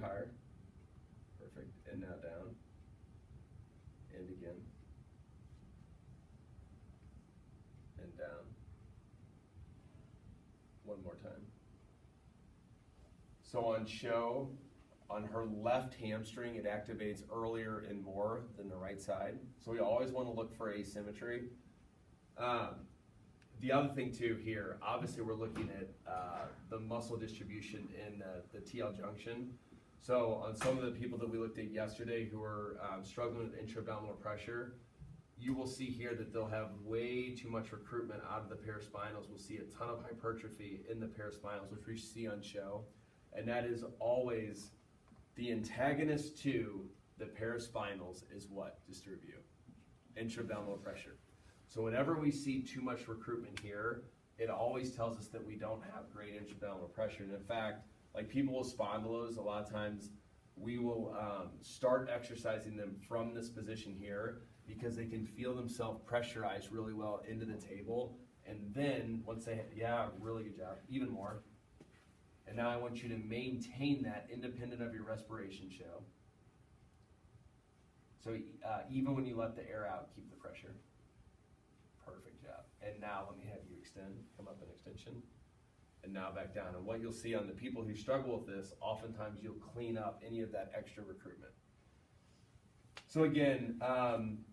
higher. Perfect. And now down. And again. And down. One more time. So on show, on her left hamstring, it activates earlier and more than the right side. So we always want to look for asymmetry. The other thing too here, obviously we're looking at the muscle distribution in the TL junction. So on some of the people that we looked at yesterday who are struggling with intra-abdominal pressure, you will see here that they'll have way too much recruitment out of the paraspinals. We'll see a ton of hypertrophy in the paraspinals, which we see on show. And that is always the antagonist to the paraspinals is what? Just to review, intra-abdominal pressure. So whenever we see too much recruitment here, it always tells us that we don't have great intra-abdominal pressure. And in fact, like people with spondylos, a lot of times we will start exercising them from this position here because they can feel themselves pressurized really well into the table. And then once they, yeah, really good job, even more. And now I want you to maintain that independent of your respiration show. So even when you let the air out, keep the pressure. Perfect job. And now let me have you extend, come up in extension, and now back down. And what you'll see on the people who struggle with this, oftentimes you'll clean up any of that extra recruitment. So again,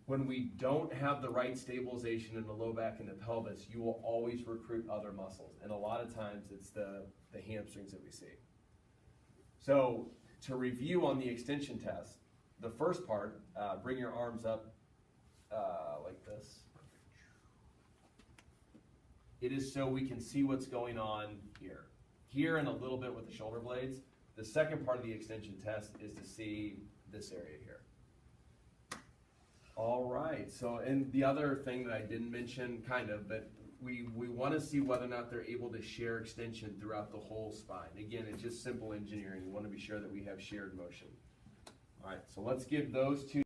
when we don't have the right stabilization in the low back and the pelvis, you will always recruit other muscles. And a lot of times it's the hamstrings that we see. So to review on the extension test, the first part, bring your arms up like this. It is so we can see what's going on here. Here and a little bit with the shoulder blades. The second part of the extension test is to see this area here. All right, so and the other thing that I didn't mention, kind of, but we want to see whether or not they're able to share extension throughout the whole spine. Again, it's just simple engineering. You want to be sure that we have shared motion. All right, so let's give those two